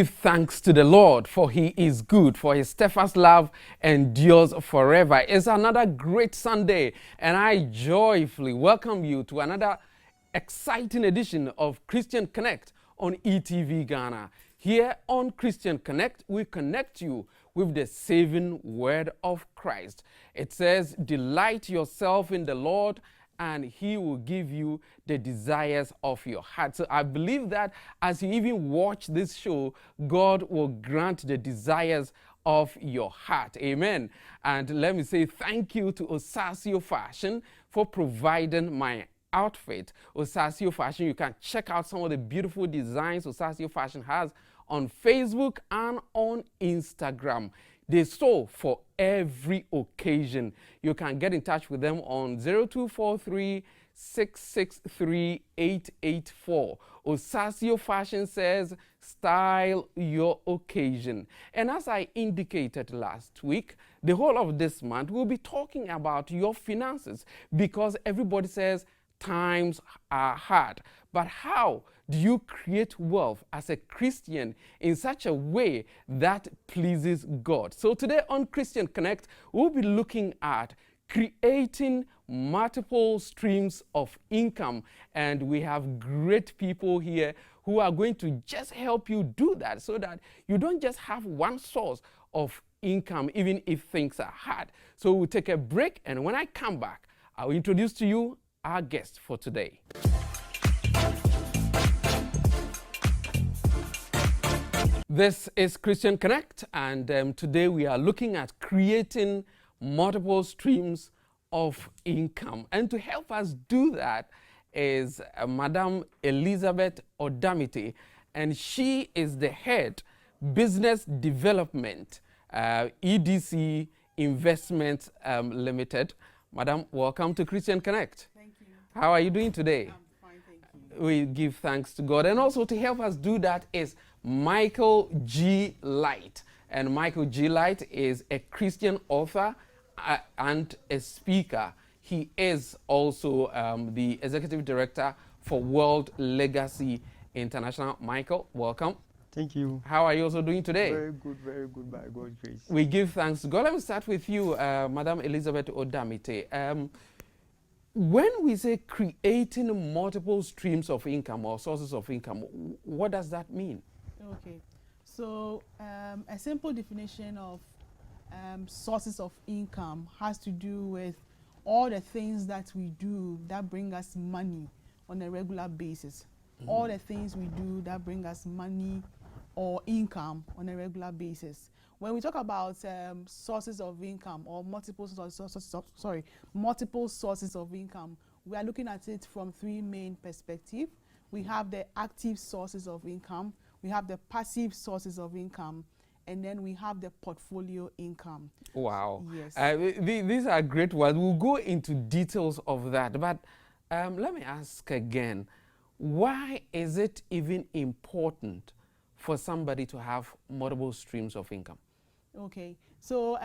Give thanks to the Lord, for he is good, for his steadfast love endures forever. It's another great Sunday, and I joyfully welcome you to another exciting edition of Christian Connect on ETV Ghana. Here on Christian Connect, we connect you with the saving word of Christ. It says, delight yourself in the Lord, and he will give you the desires of your heart. So I believe that as you even watch this show, God will grant the desires of your heart. Amen. And let me say thank you to Osasio Fashion for providing my outfit. Osasio Fashion, you can check out some of the beautiful designs Osasio Fashion has on Facebook and on Instagram. They sew for every occasion. You can get in touch with them on 0243 663 884. Osasio Fashion says, style your occasion. And as I indicated last week, the whole of this month, we'll be talking about your finances because everybody says times are hard. But how do you create wealth as a Christian in such a way that pleases God? So today on Christian Connect, we'll be looking at creating multiple streams of income. And we have great people here who are going to just help you do that so that you don't just have one source of income, even if things are hard. So we'll take a break, and when I come back, I'll introduce to you our guest for today. This is Christian Connect, and today we are looking at creating multiple streams of income. And to help us do that is Madam Elizabeth Odamite, and she is the head business development, EDC Investments Limited. Madam, welcome to Christian Connect. Thank you. How are you doing today? I'm fine, thank you. We give thanks to God. And also to help us do that is Michael G. Light. And Michael G. Light is a Christian author and a speaker. He is also the executive director for World Legacy International. Michael, welcome. Thank you. How are you also doing today? Very good by God's grace. We give thanks to God. Let me start with you, Madam Elizabeth Odamite. When we say creating multiple streams of income or sources of income, what does that mean? Okay, so a simple definition of sources of income has to do with all the things that we do that bring us money on a regular basis. All the things we do that bring us money or income on a regular basis. When we talk about sources of income or multiple sources of income, we are looking at it from three main perspectives. We have the active sources of income, we have the passive sources of income, and then we have the portfolio income. Wow. Yes. These are great ones. We'll go into details of that. But let me ask again, why is it even important for somebody to have multiple streams of income? Okay, so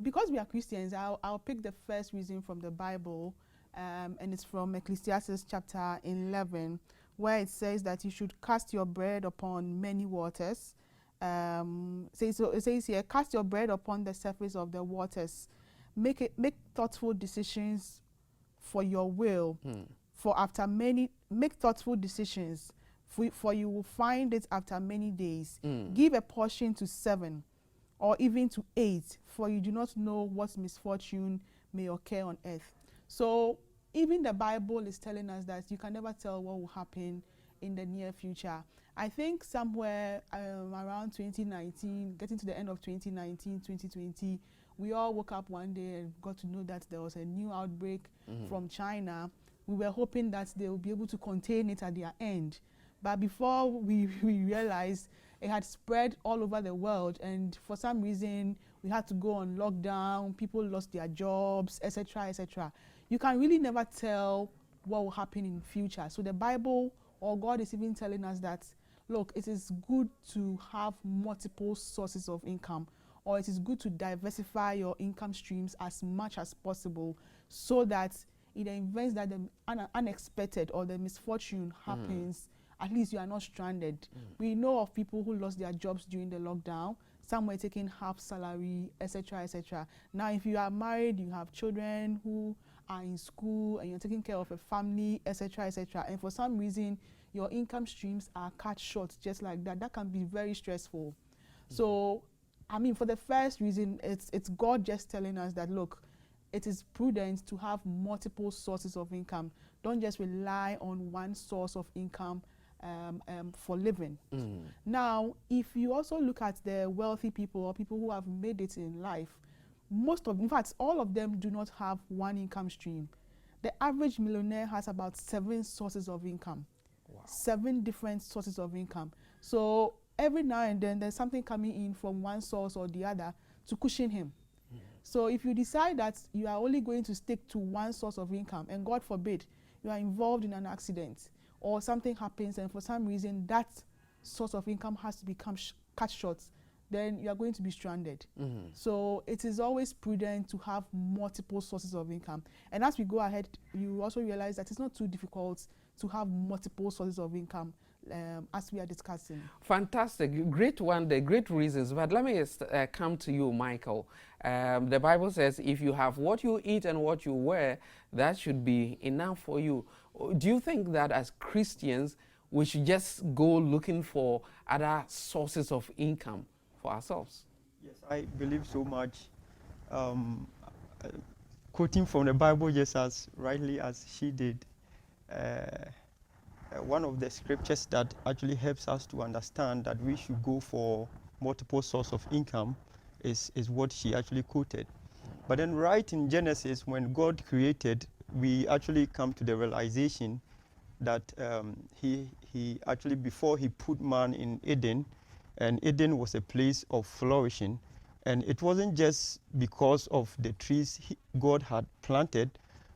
because we are Christians, I'll pick the first reason from the Bible, and it's from Ecclesiastes chapter 11, where it says that you should cast your bread upon many waters. It says here, cast your bread upon the surface of the waters. Make thoughtful decisions for your will. Make thoughtful decisions, for you will find it after many days. Give a portion to 7 or even to 8, for you do not know what misfortune may occur on earth. So even the Bible is telling us that you can never tell what will happen in the near future. I think somewhere around 2019, getting to the end of 2019, 2020, we all woke up one day and got to know that there was a new outbreak from China. We were hoping that they would be able to contain it at their end. But before we realized, it had spread all over the world, and for some reason we had to go on lockdown, people lost their jobs, etc., etc. You can really never tell what will happen in the future. So the Bible or God is even telling us that, look, it is good to have multiple sources of income, or it is good to diversify your income streams as much as possible, so that in the event that the unexpected or the misfortune happens, at least you are not stranded. We know of people who lost their jobs during the lockdown. Some were taking half salary, etc., etc. Now, if you are married, you have children who are in school, and you're taking care of a family, etc., etc., and for some reason your income streams are cut short just like that, that can be very stressful. So, I mean, for the first reason, it's God just telling us that, look, it is prudent to have multiple sources of income. Don't just rely on one source of income for living. Now, if you also look at the wealthy people or people who have made it in life, in fact, all of them do not have one income stream. The average millionaire has about 7 sources of income. Wow. 7 different sources of income. So every now and then there's something coming in from one source or the other to cushion him. So if you decide that you are only going to stick to one source of income, and God forbid you are involved in an accident or something happens and for some reason that source of income has to become cut short, then you are going to be stranded. So it is always prudent to have multiple sources of income. And as we go ahead, you also realize that it's not too difficult to have multiple sources of income as we are discussing. Fantastic. Great one, the great reasons. But let me come to you, Michael. The Bible says if you have what you eat and what you wear, that should be enough for you. Do you think that as Christians, we should just go looking for other sources of income for ourselves? Yes, I believe so much. Quoting from the Bible just as rightly as she did, one of the scriptures that actually helps us to understand that we should go for multiple sources of income is what she actually quoted. But then right in Genesis, when God created, we actually come to the realization that he actually, before he put man in Eden, and Eden was a place of flourishing, and it wasn't just because of the trees God had planted,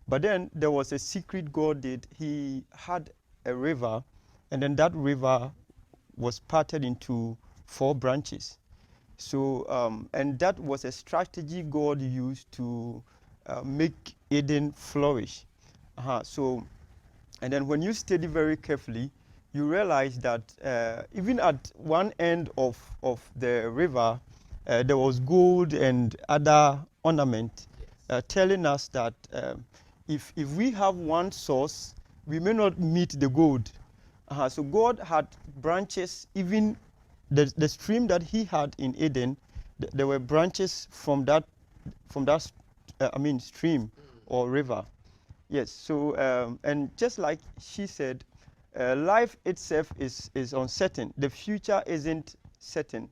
but then there was a secret God did. He had a river, and then that river was parted into 4 branches. So, and that was a strategy God used to make Eden flourish. So, and then when you study very carefully, you realize that even at one end of the river, there was gold and other ornament, telling us that if we have one source, we may not meet the gold. So God had branches, even the stream that he had in Eden, there were branches from that stream or river. Yes, so, and just like she said, life itself is uncertain. The future isn't certain.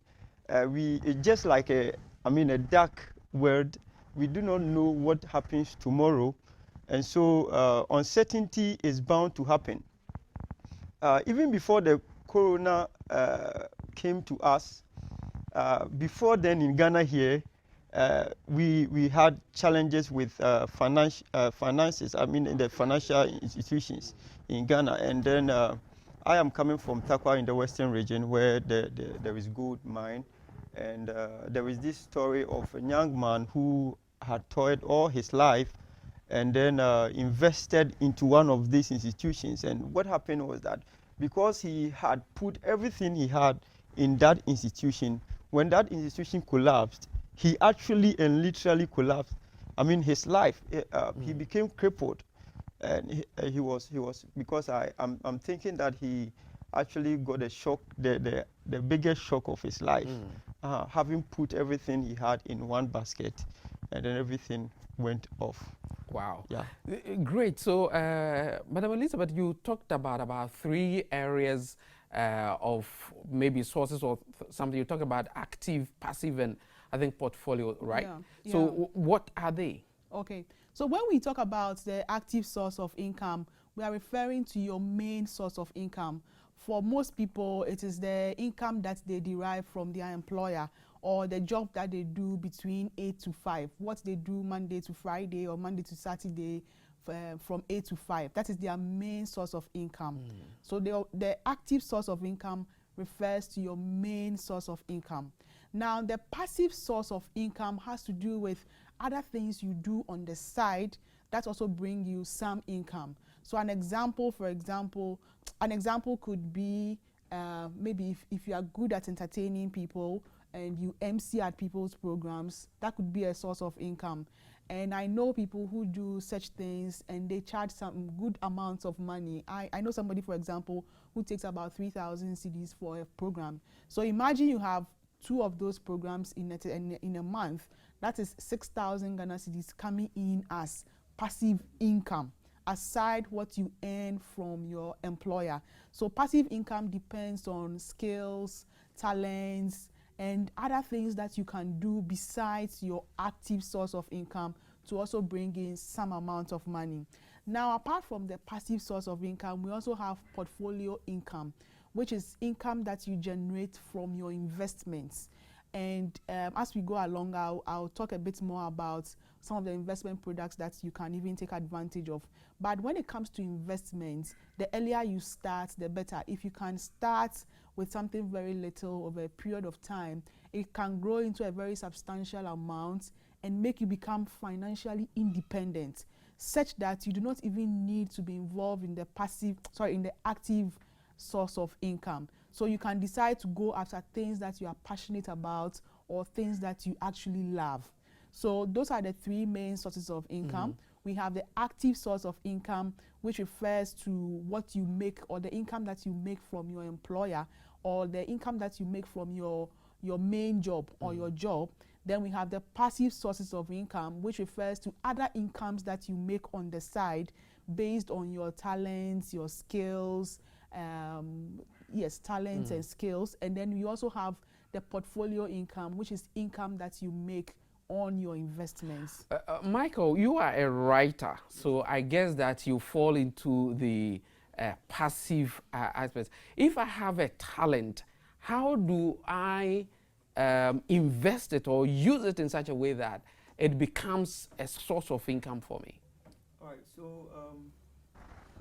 It's just like a dark world. We do not know what happens tomorrow. And so uncertainty is bound to happen. Even before the corona came to us, before then in Ghana here, we had challenges with finances, in the financial institutions in Ghana. And then I am coming from Takwa in the western region where there is gold mine. And there is this story of a young man who had toiled all his life and then invested into one of these institutions. And what happened was that because he had put everything he had in that institution, when that institution collapsed, he actually and literally collapsed. His life, he became crippled. And he was because I'm thinking that he actually got a shock, the biggest shock of his life, having put everything he had in one basket, and then everything went off. Wow. Yeah. Great. So, Madam Elizabeth, you talked about 3 areas of maybe sources or something. You talked about active, passive, and I think portfolio, right? Yeah. So, what are they? Okay. So when we talk about the active source of income, we are referring to your main source of income. For most people, it is the income that they derive from their employer or the job that they do between 8 to 5, what they do Monday to Friday or Monday to Saturday from 8 to 5. That is their main source of income. So the active source of income refers to your main source of income. Now, the passive source of income has to do with other things you do on the side that also bring you some income. So an example, for example, an example could be maybe if you are good at entertaining people and you MC at people's programs, that could be a source of income. And I know people who do such things and they charge some good amounts of money. I know somebody, for example, who takes about 3,000 cedis for a program. So imagine you have 2 of those programs in a month. That is 6,000 Ghana cedis coming in as passive income, aside what you earn from your employer. So passive income depends on skills, talents, and other things that you can do besides your active source of income to also bring in some amount of money. Now, apart from the passive source of income, we also have portfolio income, which is income that you generate from your investments. And as we go along, I'll talk a bit more about some of the investment products that you can even take advantage of. But when it comes to investments, the earlier you start, the better. If you can start with something very little over a period of time, it can grow into a very substantial amount and make you become financially independent, such that you do not even need to be involved in the active source of income. So you can decide to go after things that you are passionate about or things that you actually love. So those are the 3 main sources of income. We have the active source of income, which refers to what you make or the income that you make from your employer or the income that you make from your main job or your job. Then we have the passive sources of income, which refers to other incomes that you make on the side based on your talents, your skills, talents and skills. And then we also have the portfolio income, which is income that you make on your investments. Michael, you are a writer, so I guess that you fall into the passive aspects. If I have a talent, how do I invest it or use it in such a way that it becomes a source of income for me? All right, so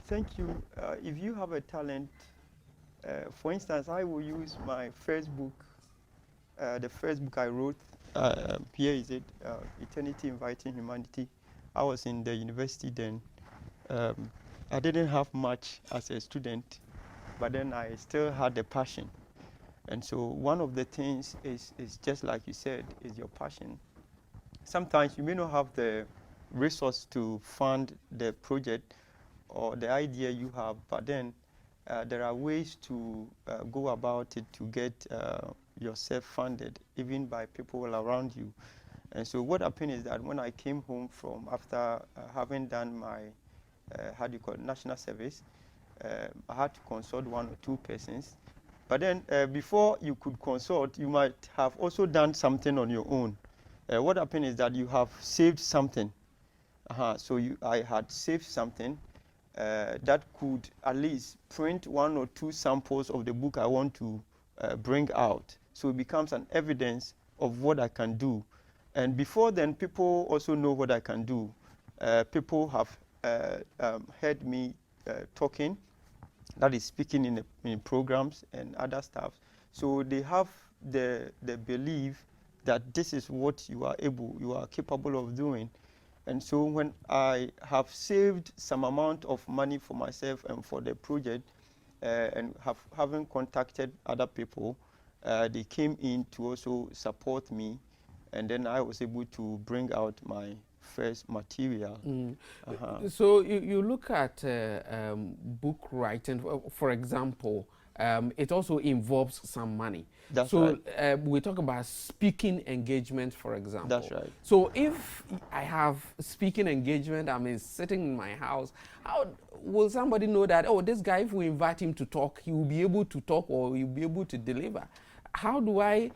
thank you. If you have a talent, for instance, I will use my first book, the first book I wrote. Here is it, Eternity Inviting Humanity. I was in the university then. I didn't have much as a student, but then I still had the passion. And so one of the things is just like you said, is your passion. Sometimes you may not have the resource to fund the project or the idea you have, but then there are ways to go about it to get yourself funded, even by people around you. And so what happened is that when I came home from after having done my national service, I had to consult 1 or 2 persons. But then before you could consult, you might have also done something on your own. What happened is that you have saved something. So I had saved something that could at least print 1 or 2 samples of the book I want to bring out. So it becomes an evidence of what I can do. And before then, people also know what I can do. People have heard me talking, that is speaking in programs and other stuff. So they have the belief that this is what you are capable of doing. And so when I have saved some amount of money for myself and for the project, and having contacted other people, they came in to also support me, and then I was able to bring out my first material. So you look at book writing, for example, it also involves some money. That's so right. We talk about speaking engagement, for example. That's right. So if I have speaking engagement, sitting in my house, how will somebody know that, oh, this guy, if we invite him to talk, he will be able to talk or he'll be able to deliver? How do I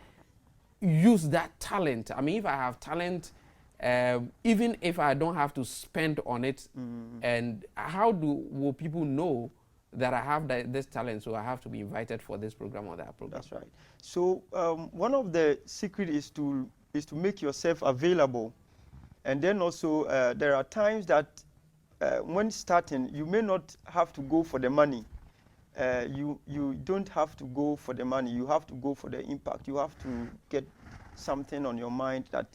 use that talent? If I have talent, even if I don't have to spend on it, and how will people know that I have this talent, so I have to be invited for this program or that program? That's right. So one of the secrets is to make yourself available, and then also there are times that when starting, you may not have to go for the money. You don't have to go for the money. You have to go for the impact. You have to get something on your mind that.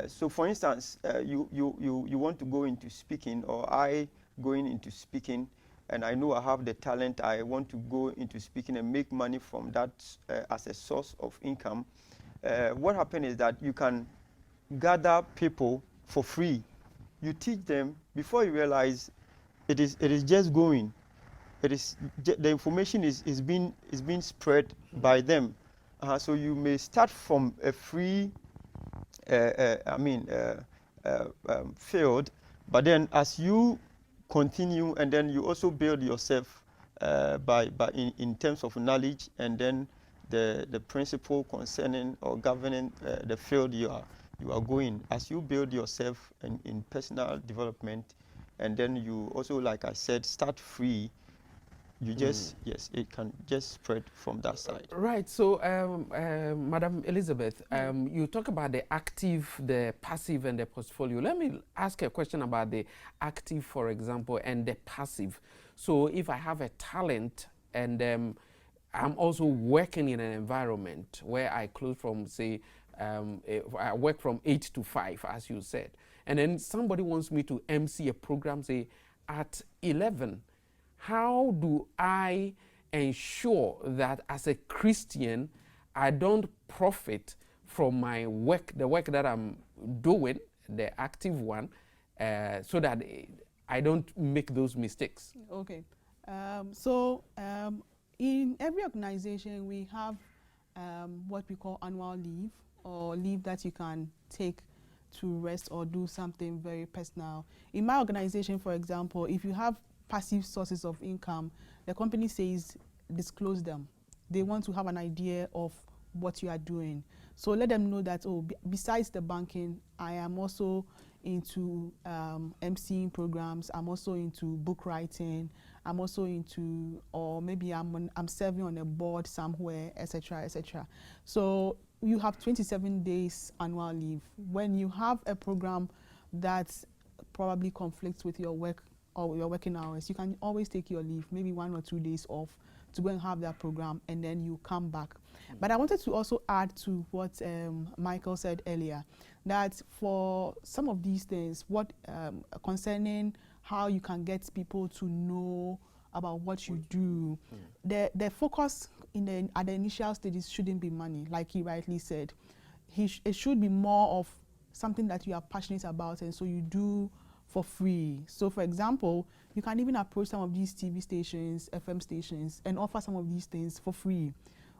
So, for instance, you want to go into speaking, or I going into speaking, and I know I have the talent, I want to go into speaking and make money from that as a source of income, what happens is that you can gather people for free. You teach them, before you realize it is just going. The information is being spread by them. So you may start from a free field, but then as you continue, and then you also build yourself in terms of knowledge, and then the principle concerning or governing the field you are going. As you build yourself in personal development, and then you also, like I said, start free, you just, yes, it can just spread from that side. Right. So, Madam Elizabeth, you talk about the active, the passive, and the portfolio. Let me ask a question about the active, for example, and the passive. So, if I have a talent and I'm also working in an environment where I close from, say, I work from 8 to 5, as you said, and then somebody wants me to MC a program, say, at 11. How do I ensure that as a Christian, I don't profit from my work, the work that I'm doing, the active one, so that I don't make those mistakes? Okay. In every organization, we have what we call annual leave, or leave that you can take to rest or do something very personal. In my organization, for example, if you have passive sources of income, the company says disclose them. They want to have an idea of what you are doing. So let them know that, oh, besides the banking, I am also into MCing programs, I'm also into book writing, I'm also into, or maybe I'm serving on a board somewhere, etc., etc. So you have 27 days annual leave. When you have a program that probably conflicts with your work or your working hours, you can always take your leave, maybe 1 or 2 days off to go and have that program, and then you come back. But I wanted to also add to what Michael said earlier, that for some of these things, what concerning how you can get people to know about what you do, the focus at the initial stages shouldn't be money, like he rightly said. It should be more of something that you are passionate about, and so you do for free. So for example, you can even approach some of these TV stations, FM stations, and offer some of these things for free.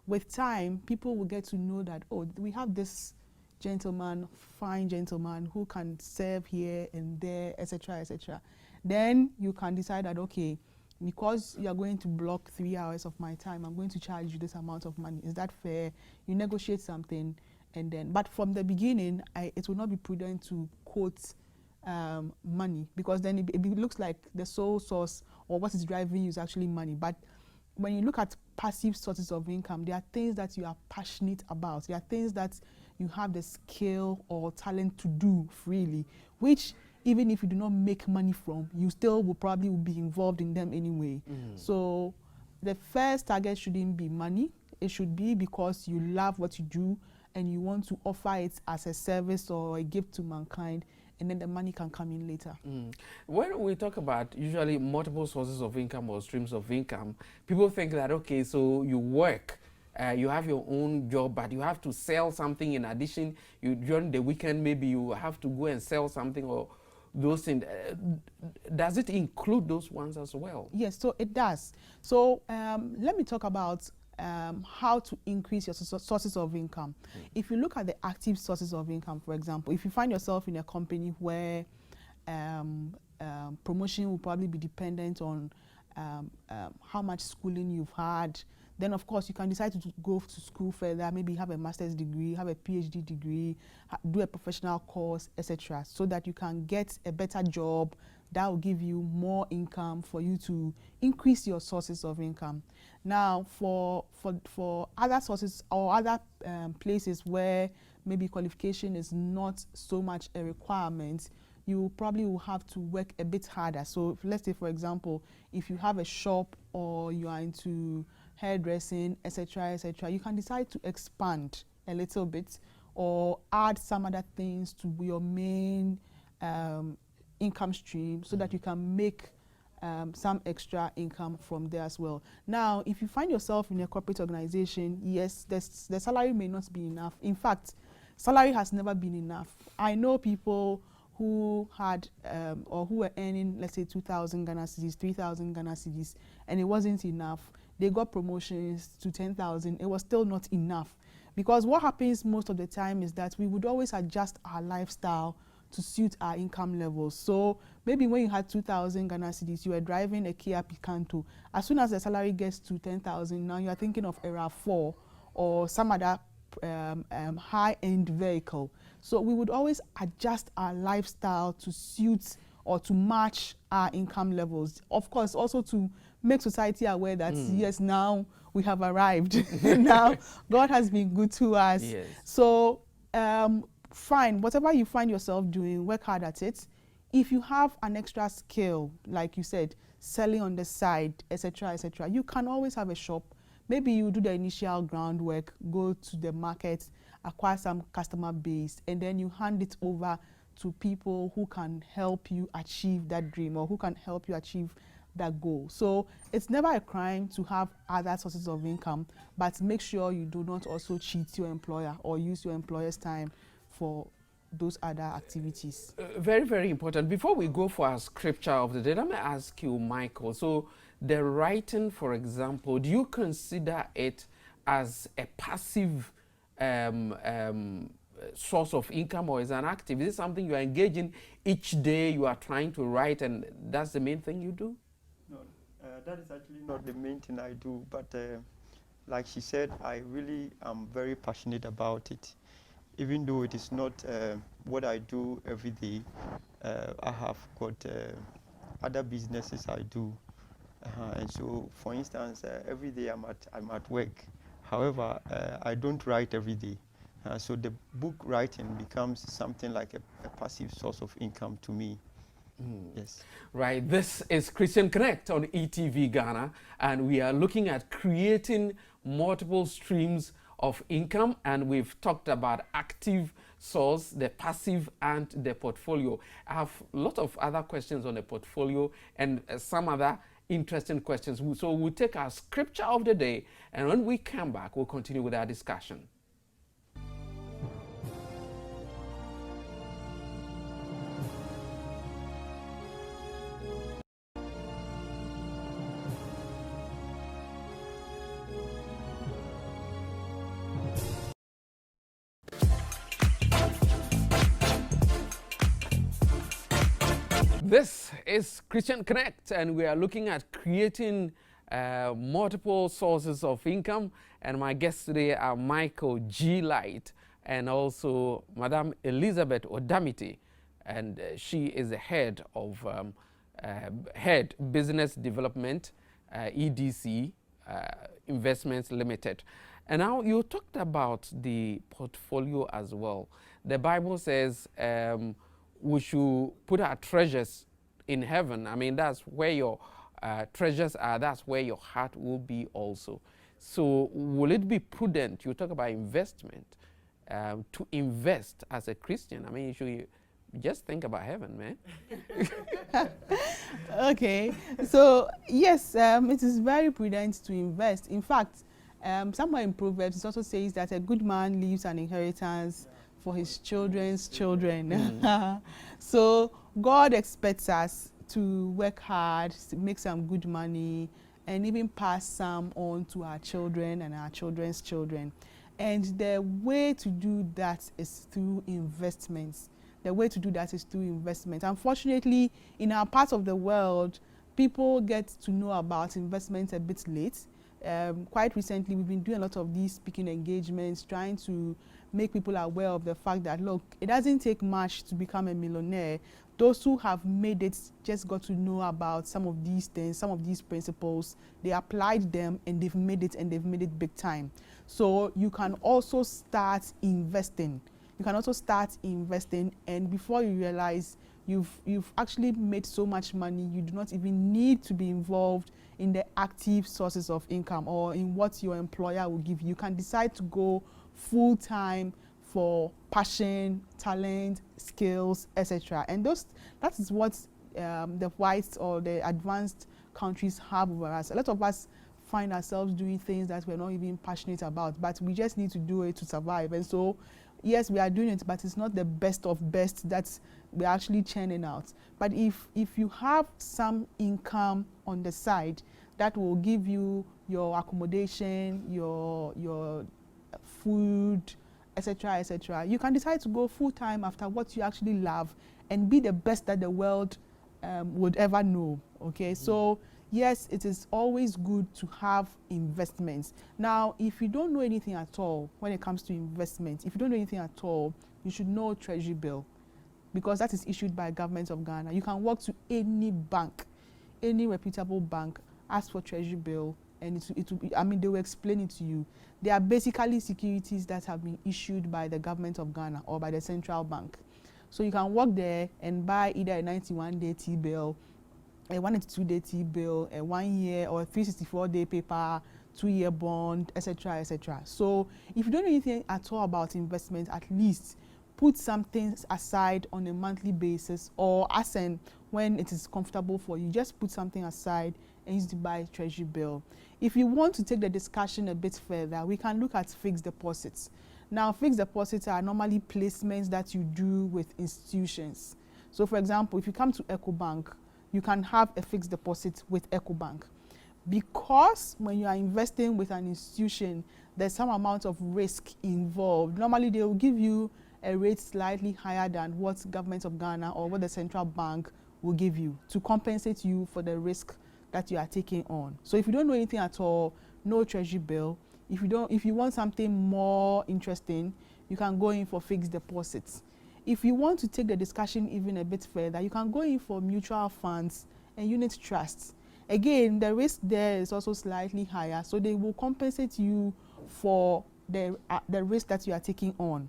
With time, people will get to know that, oh, we have this gentleman, fine gentleman, who can serve here and there, etc., etc. Then you can decide that, okay, because you are going to block 3 hours of my time, I'm going to charge you this amount of money. Is that fair? You negotiate something, and then, but from the beginning, it will not be prudent to quote money, because then it looks like the sole source or what is driving you is actually money. But when you look at passive sources of income, there are things that you are passionate about. There are things that you have the skill or talent to do freely, which even if you do not make money from, you still will probably be involved in them anyway. So the first target shouldn't be money. It should be because you love what you do and you want to offer it as a service or a gift to mankind, and then the money can come in later. When we talk about usually multiple sources of income or streams of income, people think that, okay, so you work, you have your own job, but you have to sell something in addition. During the weekend, maybe you have to go and sell something, or those things. Does it include those ones as well? Yes, so it does. So let me talk about how to increase your sources of income. If you look at the active sources of income, for example, if you find yourself in a company where promotion will probably be dependent on how much schooling you've had, then of course you can decide to go to school further, maybe have a master's degree, have a PhD degree, do a professional course, etc., so that you can get a better job that will give you more income for you to increase your sources of income. Now, for other sources or other places where maybe qualification is not so much a requirement, you probably will have to work a bit harder. So let's say, for example, if you have a shop or you are into hairdressing, etc., etc., you can decide to expand a little bit or add some other things to your main income stream, so that you can make some extra income from there as well. Now, if you find yourself in a corporate organization, yes, the salary may not be enough. In fact, salary has never been enough. I know people who had or who were earning, let's say, 2,000 Ghana cedis, 3,000 Ghana cedis, and it wasn't enough. They got promotions to 10,000. It was still not enough. Because what happens most of the time is that we would always adjust our lifestyle to suit our income levels. So maybe when you had 2,000 Ghana cedis, you were driving a Kia Picanto. As soon as the salary gets to 10,000, now you are thinking of a RAV4 or some other high-end vehicle. So we would always adjust our lifestyle to suit or to match our income levels. Of course, also to make society aware that yes, now we have arrived. Now God has been good to us. Yes. So fine, whatever you find yourself doing, work hard at it. If you have an extra skill, like you said, selling on the side, etc., you can always have a shop. Maybe you do the initial groundwork, go to the market, acquire some customer base, and then you hand it over to people who can help you achieve that dream or who can help you achieve that goal. So it's never a crime to have other sources of income, but make sure you do not also cheat your employer or use your employer's time for those other activities. Very, very important. Before we go for our scripture of the day, let me ask you, Michael. So the writing, for example, do you consider it as a passive source of income, or is it an active? Is it something you are engaging each day, you are trying to write, and that's the main thing you do? No, that is actually not the main thing I do, but like she said, I really am very passionate about it. Even though it is not what I do every day, I have got other businesses I do. And so, for instance, every day I'm at work. However, I don't write every day. So the book writing becomes something like a passive source of income to me. Yes. Right. This is Christian Connect on ETV Ghana, and we are looking at creating multiple streams of income, and we've talked about active source, the passive, and the portfolio. I have a lot of other questions on the portfolio and some other interesting questions. So we'll take our scripture of the day, and when we come back, we'll continue with our discussion. This is Christian Connect, and we are looking at creating multiple sources of income. And my guests today are Michael G. Light and also Madam Elizabeth Odamiti, and she is the head of Head Business Development, EDC Investments Limited. And now you talked about the portfolio as well. The Bible says we should put our treasures in heaven. I mean, that's where your treasures are. That's where your heart will be also. So will it be prudent, you talk about investment, to invest as a Christian? I mean, you should just think about heaven, man. Okay. So, yes, it is very prudent to invest. In fact, somewhere in Proverbs, it also says that a good man leaves an inheritance for his children's children. So God expects us to work hard, to make some good money, and even pass some on to our children and our children's children. And the way to do that is through investments. The way to do that is through investment. Unfortunately, in our part of the world, people get to know about investments a bit late. Quite recently, we've been doing a lot of these speaking engagements, trying to make people aware of the fact that, look, it doesn't take much to become a millionaire. Those who have made it just got to know about some of these things, some of these principles. They applied them and they've made it, and they've made it big time. So you can also start investing. You can also start investing, and before you realize, you've actually made so much money, you do not even need to be involved in the active sources of income or in what your employer will give you. You can decide to go full-time for passion, talent, skills, etc. And that is what the whites or the advanced countries have over us. A lot of us find ourselves doing things that we're not even passionate about, but we just need to do it to survive. And so, yes, we are doing it, but it's not the best of best that we're actually churning out. But if you have some income on the side that will give you your accommodation, your food, etc., etc., you can decide to go full-time after what you actually love and be the best that the world would ever know. Okay, so yes, it is always good to have investments. Now, if you don't know anything at all when it comes to investments, if you don't know anything at all, you should know Treasury bill, because that is issued by Government of Ghana. You can walk to any bank, any reputable bank, ask for Treasury bill, and it will be, I mean, they will explain it to you. They are basically securities that have been issued by the Government of Ghana or by the central bank. So you can walk there and buy either a 91-day T-bill, a 182-day T-bill, a 1 year or a 364-day paper, 2-year bond, etc., etc. So if you don't know anything at all about investment, at least put something aside on a monthly basis, or as and when it is comfortable for you, just put something aside and use to buy Treasury bill. If you want to take the discussion a bit further, we can look at fixed deposits. Now, fixed deposits are normally placements that you do with institutions. So, for example, if you come to EcoBank, you can have a fixed deposit with EcoBank. Because when you are investing with an institution, there's some amount of risk involved. Normally, they will give you a rate slightly higher than what Government of Ghana or what the central bank will give you to compensate you for the risk that you are taking on. So if you don't know anything at all, no Treasury bill. If you want something more interesting, you can go in for fixed deposits. If you want to take the discussion even a bit further, you can go in for mutual funds and unit trusts. Again, the risk there is also slightly higher, so they will compensate you for the risk that you are taking on.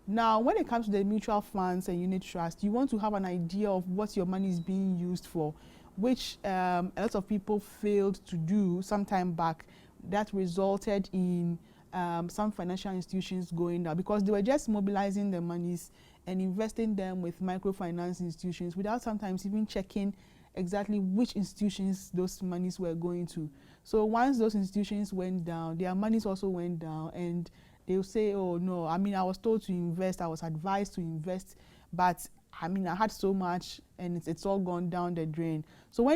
Now, when it comes to the mutual funds and unit trust, you want to have an idea of what your money is being used for, which a lot of people failed to do some time back. That resulted in some financial institutions going down because they were just mobilizing their monies and investing them with microfinance institutions without sometimes even checking exactly which institutions those monies were going to. So once those institutions went down, their monies also went down, and they'll say, oh no, I mean, I was told to invest, I was advised to invest, but I mean, I had so much and it's all gone down the drain. So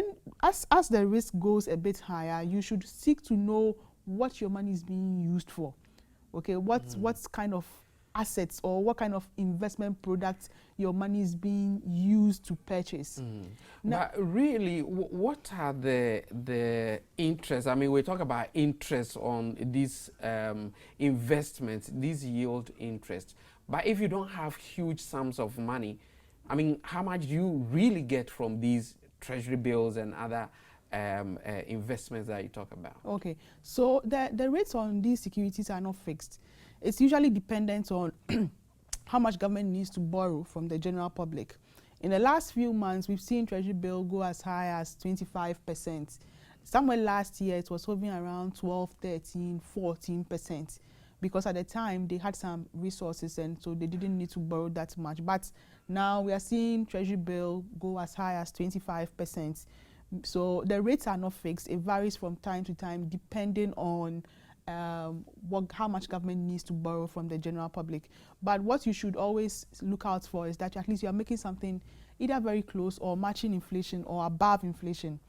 as the risk goes a bit higher, you should seek to know what your money is being used for. Okay, what kind of assets or what kind of investment products your money is being used to purchase. Now, but really, what are the interests? I mean, we talk about interest on these investments, these yield interest. But if you don't have huge sums of money, I mean, how much do you really get from these Treasury bills and other investments that you talk about? Okay, so the rates on these securities are not fixed. It's usually dependent on how much government needs to borrow from the general public. In the last few months, we've seen Treasury bill go as high as 25%. Somewhere last year, it was hovering around 12, 13, 14%, because at the time they had some resources and so they didn't need to borrow that much. But now we are seeing Treasury bill go as high as 25%. So the rates are not fixed. It varies from time to time depending on how much government needs to borrow from the general public. But what you should always look out for is that at least you are making something either very close or matching inflation or above inflation.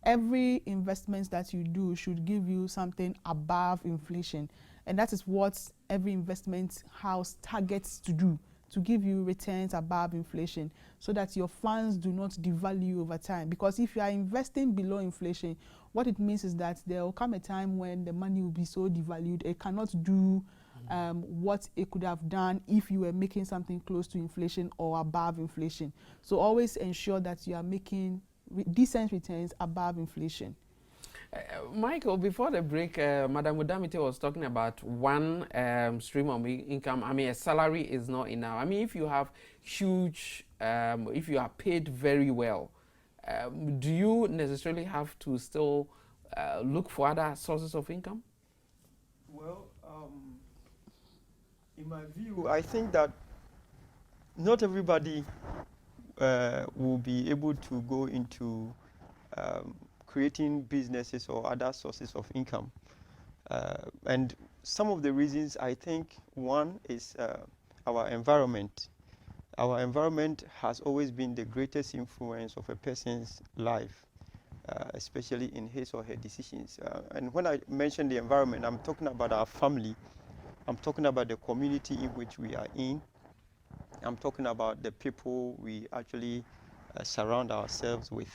Every investment that you do should give you something above inflation. And that is what every investment house targets to do, to give you returns above inflation so that your funds do not devalue over time. Because if you are investing below inflation, what it means is that there will come a time when the money will be so devalued, it cannot do what it could have done if you were making something close to inflation or above inflation. So always ensure that you are making decent returns above inflation. Michael, before the break, Madam Udamite was talking about one stream of income. I mean, a salary is not enough. I mean, if you have huge, if you are paid very well, do you necessarily have to still look for other sources of income? Well, in my view, I think that not everybody will be able to go into creating businesses or other sources of income. And some of the reasons, I think, one is our environment. Our environment has always been the greatest influence of a person's life, especially in his or her decisions. And when I mention the environment, I'm talking about our family. I'm talking about the community in which we are in. I'm talking about the people we actually surround ourselves with.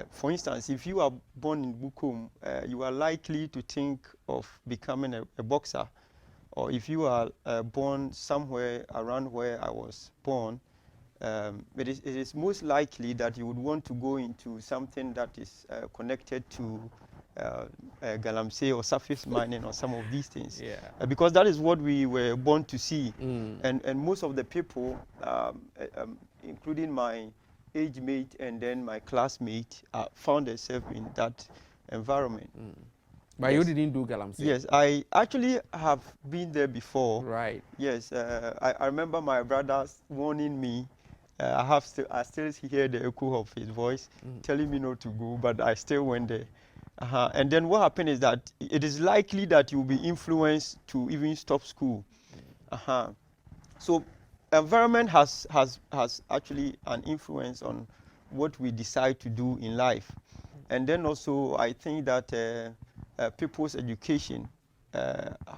For instance, if you are born in Bukum, you are likely to think of becoming a boxer. Or if you are born somewhere around where I was born, it is most likely that you would want to go into something that is connected to galamsey or surface mining or some of these things. Yeah. Because that is what we were born to see. Mm. And most of the people, including my age mate and then my classmate, found themselves in that environment. Mm. But Yes. you didn't do galamsey? Yes, I actually have been there before. Right. Yes, I remember my brother warning me. I still hear the echo of his voice telling me not to go, but I still went there. And then what happened is that it is likely that you will be influenced to even stop school. So environment has actually an influence on what we decide to do in life. And then also I think that people's education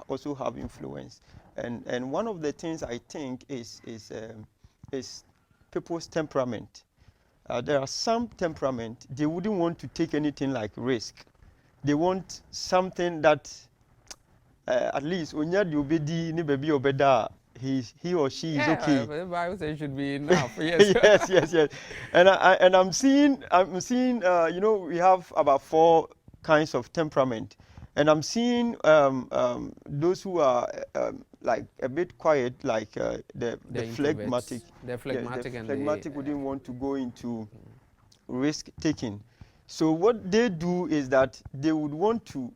also have influence. And one of the things I think is people's temperament. There are some temperament, they wouldn't want to take anything like risk. They want something that at least when you he or she is okay. The Bible says it should be enough. Yes. yes. And I'm seeing, you know, we have about 4 kinds of temperament, and I'm seeing those who are like a bit quiet, like the phlegmatic. The phlegmatic, the and phlegmatic wouldn't want to go into risk taking. So what they do is that they would want to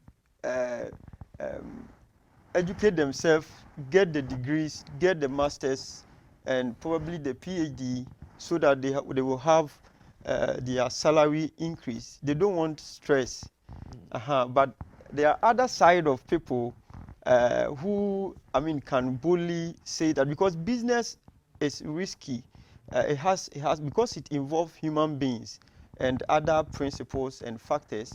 educate themselves, get the degrees, get the masters, and probably the PhD, so that they will have their salary increase. They don't want stress. But there are other side of people who, I mean, can boldly say that because business is risky. It has because it involves human beings and other principles and factors.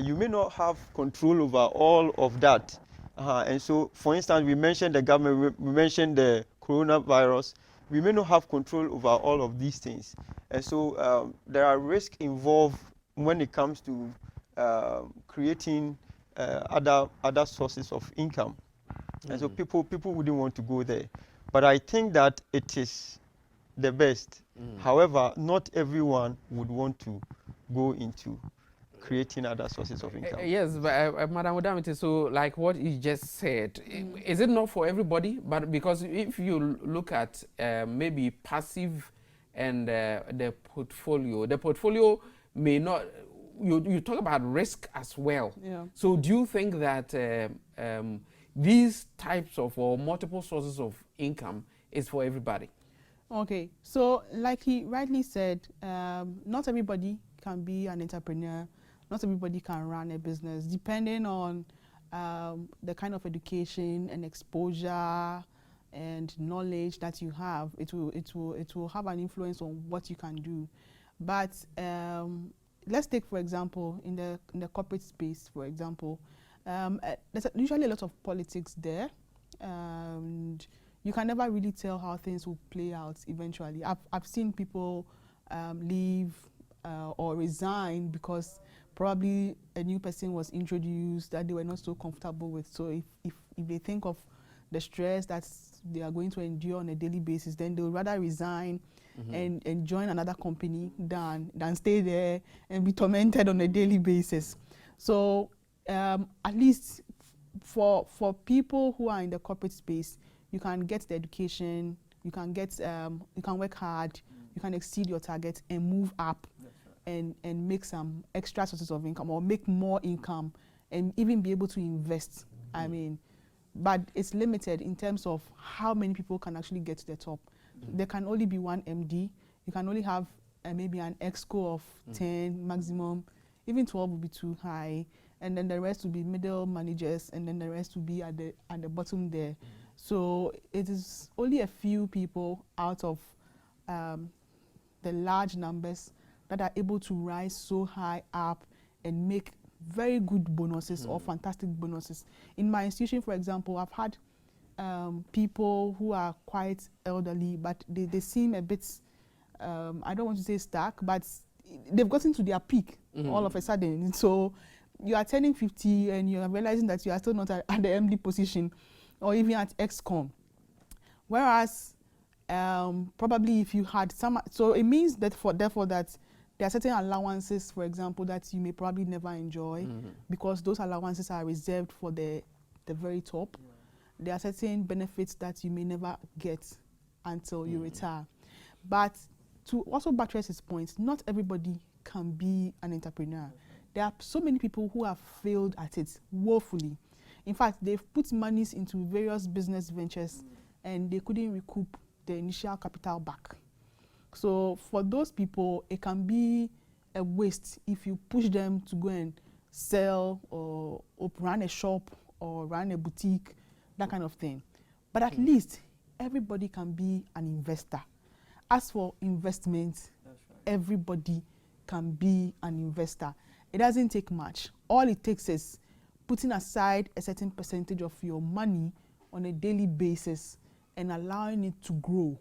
You may not have control over all of that. And so, for instance, we mentioned the government, we mentioned the coronavirus. We may not have control over all of these things. And so there are risks involved when it comes to creating other sources of income. And so people wouldn't want to go there. But I think that it is the best. However, not everyone would want to go into creating other sources of income. Yes, but Madam Odamite, so like what you just said, is it not for everybody? But because if you look at maybe passive and the portfolio may not, you talk about risk as well. Yeah. So do you think that these types of or multiple sources of income is for everybody? Okay, so like he rightly said, not everybody can be an entrepreneur. Not everybody can run a business, depending on the kind of education and exposure and knowledge that you have. It will have an influence on what you can do. But let's take, for example, in the corporate space, for example, there's usually a lot of politics there, and you can never really tell how things will play out eventually. I've seen people leave or resign because probably a new person was introduced that they were not so comfortable with. So if they think of the stress that they are going to endure on a daily basis, then they would rather resign and join another company than stay there and be tormented on a daily basis. So at least for people who are in the corporate space, you can get the education, you can work hard, you can exceed your targets and move up. And make some extra sources of income or make more income and even be able to invest. I mean, but it's limited in terms of how many people can actually get to the top. There can only be one MD you can only have maybe an exco of 10 maximum. Even 12 would be too high, and then the rest will be middle managers, and then the rest will be at the bottom there. So it is only a few people out of the large numbers that are able to rise so high up and make very good bonuses or fantastic bonuses. In my institution, for example, I've had people who are quite elderly, but they seem a bit, I don't want to say stuck, but they've gotten to their peak all of a sudden. So you are turning 50 and you are realizing that you are still not at the MD position or even at XCOM. Whereas probably if you had some, so it means that therefore that there are certain allowances, for example, that you may probably never enjoy because those allowances are reserved for the very top. There are certain benefits that you may never get until you retire. But to also buttress his point, not everybody can be an entrepreneur. There are so many people who have failed at it woefully. In fact, they've put monies into various business ventures and they couldn't recoup the initial capital back. So for those people, it can be a waste if you push them to go and sell or run a shop or run a boutique, that kind of thing. But at least everybody can be an investor. As for investment, everybody can be an investor. It doesn't take much. All it takes is putting aside a certain percentage of your money on a daily basis and allowing it to grow.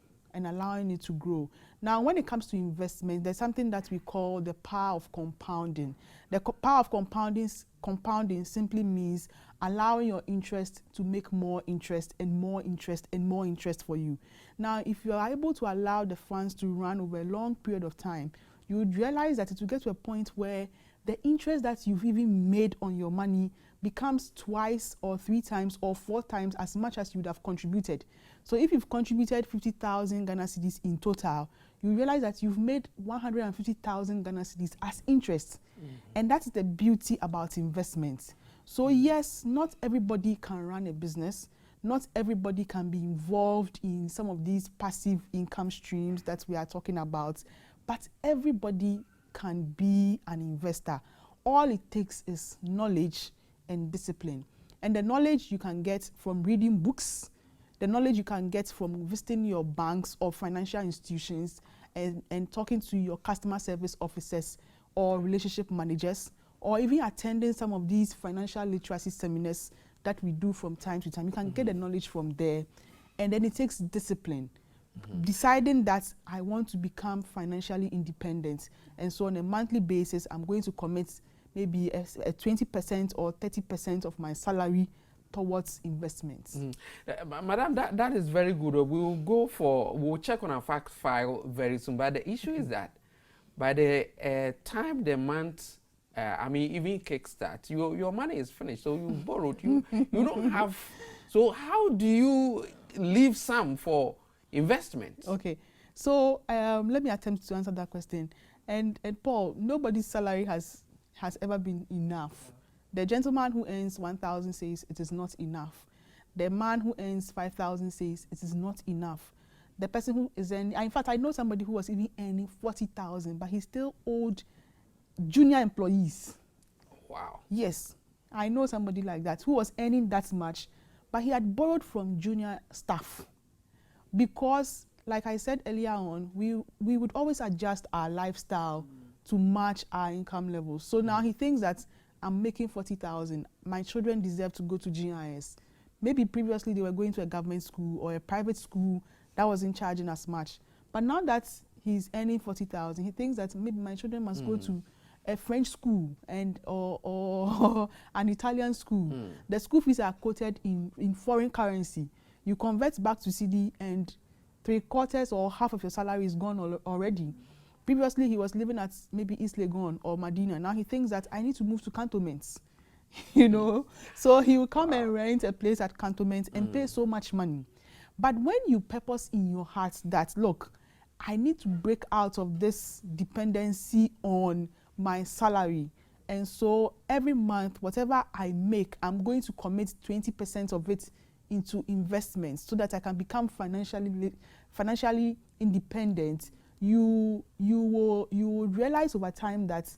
Now, when it comes to investment, there's something that we call the power of compounding. The power of compounding simply means allowing your interest to make more interest and more interest and more interest for you. Now, if you are able to allow the funds to run over a long period of time, you would realize that it will get to a point where the interest that you've even made on your money becomes 2 or 3 times or 4 times as much as you would have contributed. So if you've contributed 50,000 Ghana cedis in total, you realize that you've made 150,000 Ghana cedis as interest. And that's the beauty about investments. So yes, not everybody can run a business. Not everybody can be involved in some of these passive income streams that we are talking about, but everybody can be an investor. All it takes is knowledge and discipline. And the knowledge you can get from reading books, the knowledge you can get from visiting your banks or financial institutions and talking to your customer service officers or relationship managers, or even attending some of these financial literacy seminars that we do from time to time. You can get the knowledge from there. And then it takes discipline. Deciding that I want to become financially independent. And so on a monthly basis, I'm going to commit maybe a 20% or 30% of my salary towards investments. Madam, that is very good. We'll check on our fact file very soon. But the issue is that by the time the month, even kickstart, your money is finished. So you borrowed, you don't have. So how do you leave some for investment? Okay, so let me attempt to answer that question. And Paul, nobody's salary has ever been enough. The gentleman who earns 1,000 says it is not enough. The man who earns 5,000 says it is not enough. The person who is earning, in fact, I know somebody who was even earning 40,000, but he still owed junior employees. Wow. Yes, I know somebody like that who was earning that much, but he had borrowed from junior staff. Because, like I said earlier on, we would always adjust our lifestyle to match our income levels. So now he thinks that I'm making 40,000. My children deserve to go to GIS. Maybe previously they were going to a government school or a private school that wasn't charging as much. But now that he's earning 40,000, he thinks that maybe my children must go to a French school and or an Italian school. The school fees are quoted in foreign currency. You convert back to CD and 3/4 or half of your salary is gone already. Previously, he was living at maybe East Legon or Medina. Now he thinks that I need to move to cantonments, you know. So he will come and rent a place at cantonments and pay so much money. But when you purpose in your heart that, look, I need to break out of this dependency on my salary. And so every month, whatever I make, I'm going to commit 20% of it into investments so that I can become financially independent. you will realize over time that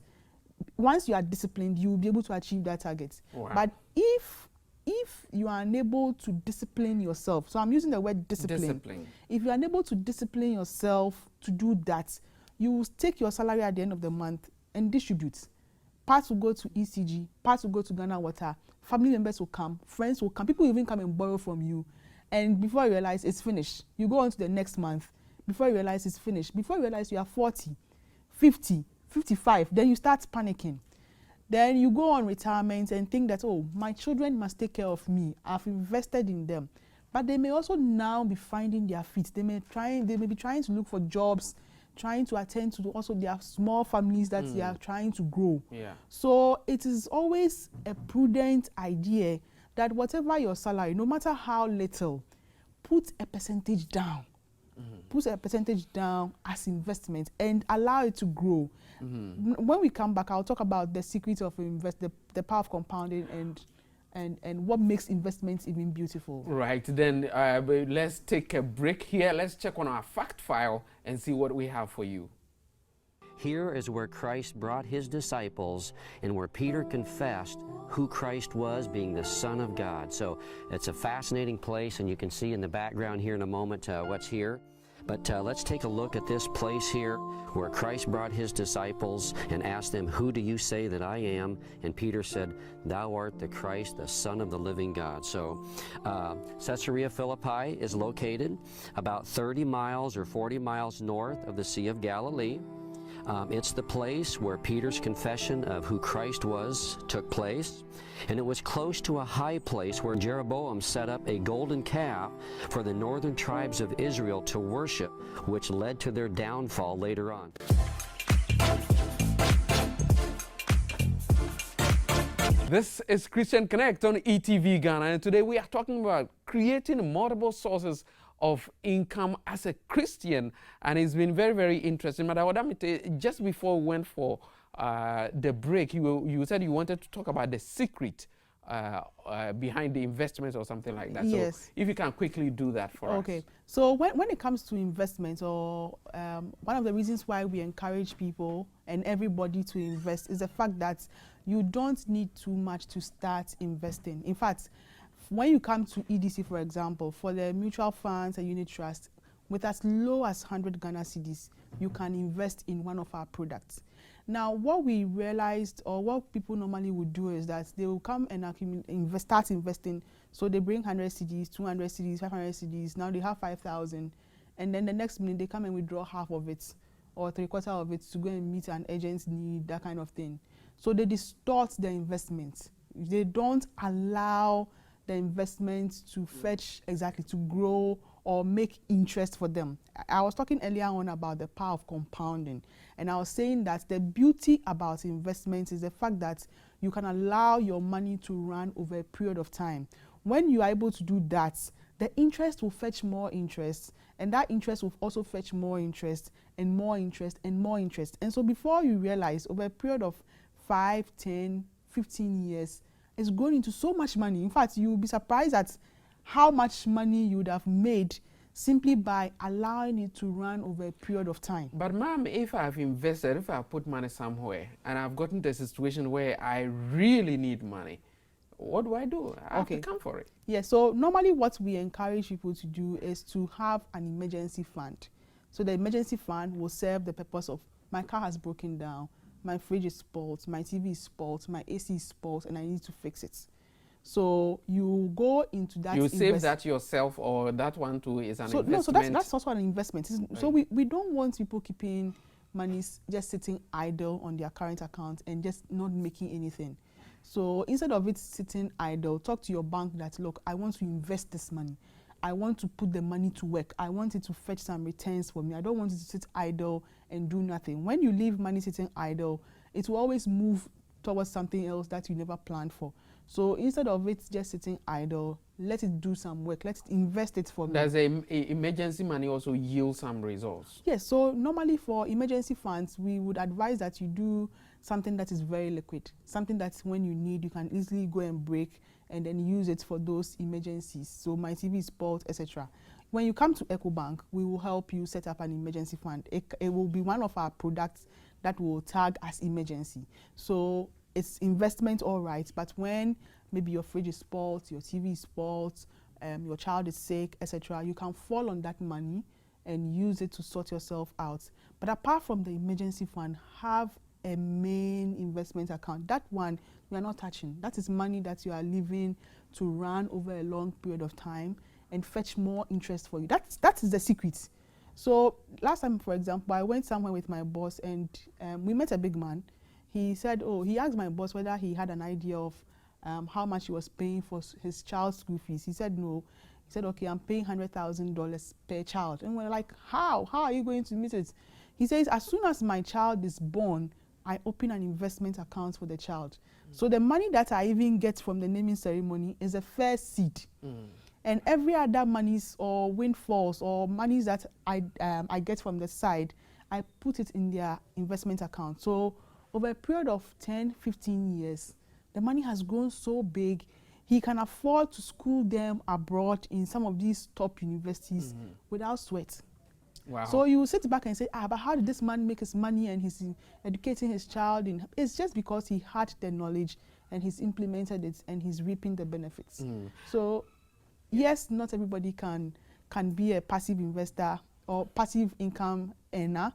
once you are disciplined, you will be able to achieve that target. Wow. But if you are unable to discipline yourself, so I'm using the word discipline. If you are unable to discipline yourself to do that, you will take your salary at the end of the month and distribute. Parts will go to ECG, parts will go to Ghana Water, family members will come, friends will come, people will even come and borrow from you. And before you realize it's finished, you go on to the next month. Before you realize it's finished, before you realize you are 40, 50, 55, then you start panicking. Then you go on retirement and think that, oh, my children must take care of me. I've invested in them. But they may also now be finding their feet. They may be trying to look for jobs, trying to attend to also their small families that they are trying to grow. Yeah. So it is always a prudent idea that whatever your salary, no matter how little, put a percentage down. Put a percentage down as investment and allow it to grow. When we come back, I'll talk about the secret of the power of compounding and what makes investments even beautiful. Right, then let's take a break here. Let's check on our fact file and see what we have for you. Here is where Christ brought his disciples and where Peter confessed who Christ was, being the Son of God. So it's a fascinating place, and you can see in the background here in a moment what's here. But let's take a look at this place here where Christ brought his disciples and asked them, "Who do you say that I am?" And Peter said, "Thou art the Christ, the Son of the living God." So Caesarea Philippi is located about 30 miles or 40 miles north of the Sea of Galilee. It's the place where Peter's confession of who Christ was took place, and it was close to a high place where Jeroboam set up a golden calf for the northern tribes of Israel to worship, which led to their downfall later on. This is Christian Connect on ETV Ghana, and today we are talking about creating multiple sources of income as a Christian, and it's been very, very interesting. But Adamite, just before we went for the break, you said you wanted to talk about the secret behind the investments or something like that. Yes. So if you can quickly do that for us. Okay. So when it comes to investments, or one of the reasons why we encourage people and everybody to invest is the fact that you don't need too much to start investing. In fact, when you come to EDC, for example, for the mutual funds and unit trust, with as low as 100 Ghana cedis, you can invest in one of our products. Now, what we realized, or what people normally would do, is that they will come and start investing. So they bring 100 cedis, 200 cedis, 500 cedis. Now they have 5,000. And then the next minute, they come and withdraw half of it or 3/4 of it to go and meet an agent's need, that kind of thing. So they distort the investment. They don't allow the investment to fetch exactly, to grow or make interest for them. I was talking earlier on about the power of compounding, and I was saying that the beauty about investments is the fact that you can allow your money to run over a period of time. When you are able to do that, the interest will fetch more interest, and that interest will also fetch more interest and more interest and more interest. And so before you realize, over a period of 5, 10, 15 years, it's grown into so much money. In fact, you'll be surprised at how much money you would have made simply by allowing it to run over a period of time. But ma'am, if I've invested, if I put money somewhere and I've gotten to a situation where I really need money, what do? I have to come for it. Yeah, so normally what we encourage people to do is to have an emergency fund. So the emergency fund will serve the purpose of, my car has broken down, my fridge is spoiled, my TV is spoiled, my AC is spoiled, and I need to fix it. So you go into that. You save that yourself, or that one too is an investment? No, so that's also an investment. Right. So we don't want people keeping money just sitting idle on their current account and just not making anything. So instead of it sitting idle, talk to your bank that, look, I want to invest this money. I want to put the money to work. I want it to fetch some returns for me. I don't want it to sit idle and do nothing. When you leave money sitting idle, it will always move towards something else that you never planned for. So instead of it just sitting idle, let it do some work. Let it invest it for me. Does emergency money also yield some results? Yes. So normally for emergency funds, we would advise that you do something that is very liquid, something that when you need, you can easily go and break and then use it for those emergencies. So my TV is spoiled, etc. when you come to EcoBank, we will help you set up an emergency fund. It will be one of our products that will tag as emergency. So it's investment, all right, but when maybe your fridge is spoiled, your TV is spoiled, your child is sick, etc., you can fall on that money and use it to sort yourself out. But apart from the emergency fund, have a main investment account. That one we are not touching. That is money that you are leaving to run over a long period of time and fetch more interest for you. That is the secret. So last time, for example, I went somewhere with my boss and we met a big man. He said, he asked my boss whether he had an idea of how much he was paying for his child's school fees. He said no. He said, okay, I'm paying $100,000 per child. And we're like, how? How are you going to meet it? He says, as soon as my child is born, I open an investment account for the child. So the money that I even get from the naming ceremony is a first seed. And every other monies or windfalls or monies that I get from the side, I put it in their investment account. So over a period of 10, 15 years, the money has grown so big, he can afford to school them abroad in some of these top universities without sweat. Wow. So you sit back and say, but how did this man make his money and he's educating his child? It's just because he had the knowledge and he's implemented it and he's reaping the benefits. So yes, not everybody can be a passive investor or passive income earner,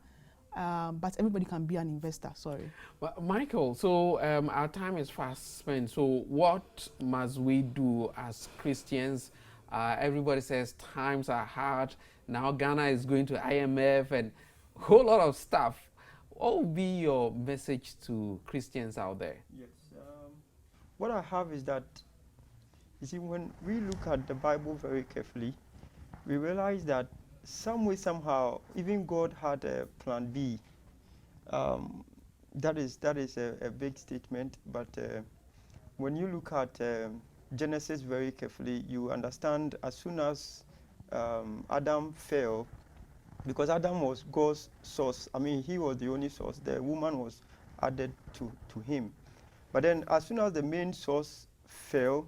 but everybody can be an investor, sorry. Well, Michael, so our time is fast spent. So what must we do as Christians? Everybody says times are hard. Now Ghana is going to IMF and a whole lot of stuff. What will be your message to Christians out there? Yes. What I have is that, you see, when we look at the Bible very carefully, we realize that some way, somehow, even God had a plan B. That is a big statement, but when you look at Genesis very carefully, you understand as soon as Adam fell, because Adam was God's source. I mean, he was the only source. The woman was added to him. But then as soon as the main source fell,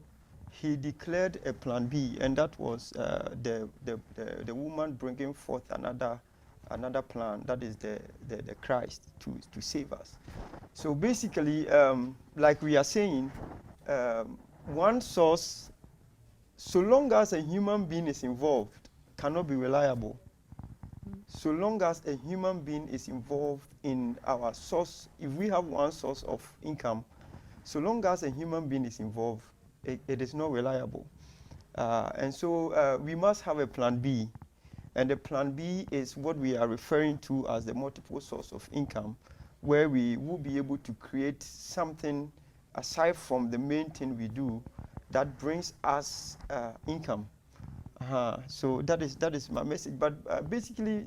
he declared a plan B, and that was the woman bringing forth another plan, that is the Christ to save us. So basically, like we are saying, one source, so long as a human being is involved, cannot be reliable. So long as a human being is involved in our source, if we have one source of income, so long as a human being is involved, it is not reliable. And so we must have a plan B. And the plan B is what we are referring to as the multiple source of income, where we will be able to create something aside from the main thing we do that brings us income. So that is my message. But basically,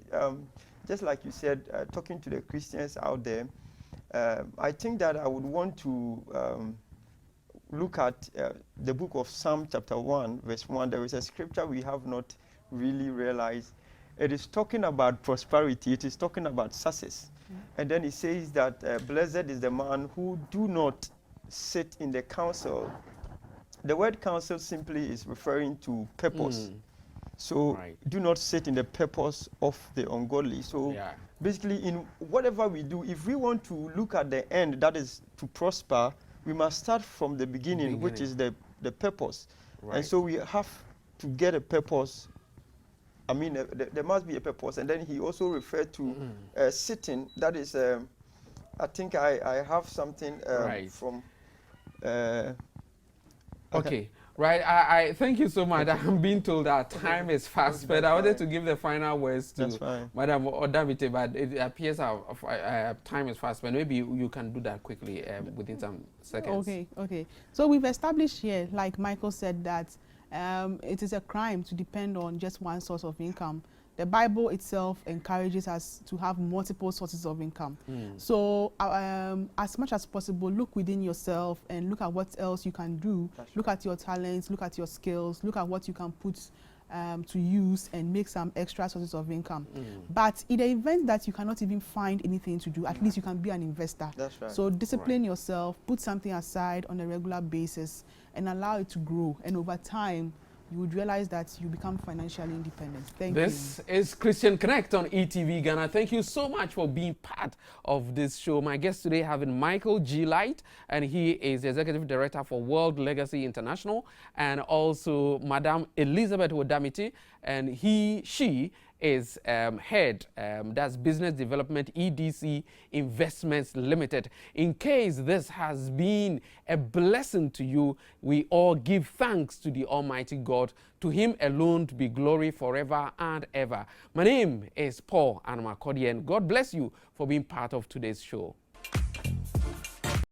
just like you said, talking to the Christians out there, I think that I would want to look at the book of Psalm chapter 1, verse 1. There is a scripture we have not really realized. It is talking about prosperity. It is talking about success. And then it says that blessed is the man who do not sit in the council. The word council simply is referring to purpose. So do not sit in the purpose of the ungodly. So basically, in whatever we do, if we want to look at the end, that is to prosper, we must start from the beginning. Which is the purpose. And so we have to get a purpose. I mean, there must be a purpose. And then he also referred to sitting. That is, I think I have something from... Okay. Right, I thank you so much. I'm being told that time is fast spent. I wanted to give the final words to Madam Odamite, but it appears our time is fast spent. Maybe you can do that quickly within some seconds. Okay. So we've established here, like Michael said, that it is a crime to depend on just one source of income. The Bible itself encourages us to have multiple sources of income. So as much as possible, look within yourself and look at what else you can do. Look at your talents, look at your skills, look at what you can put to use and make some extra sources of income. But in the event that you cannot even find anything to do, at least you can be an investor. That's right. So discipline yourself, put something aside on a regular basis and allow it to grow. And over time, you would realize that you become financially independent. Thank This is Christian Connect on ETV Ghana. Thank you so much for being part of this show. My guest today has been Michael G. Light, and he is the Executive Director for World Legacy International, and also Madam Elizabeth Wodamiti, and she is head, that's Business Development EDC Investments Limited. In case this has been a blessing to you, we all give thanks to the Almighty God. To him alone to be glory forever and ever. My name is Paul Anamakodi, and God bless you for being part of today's show.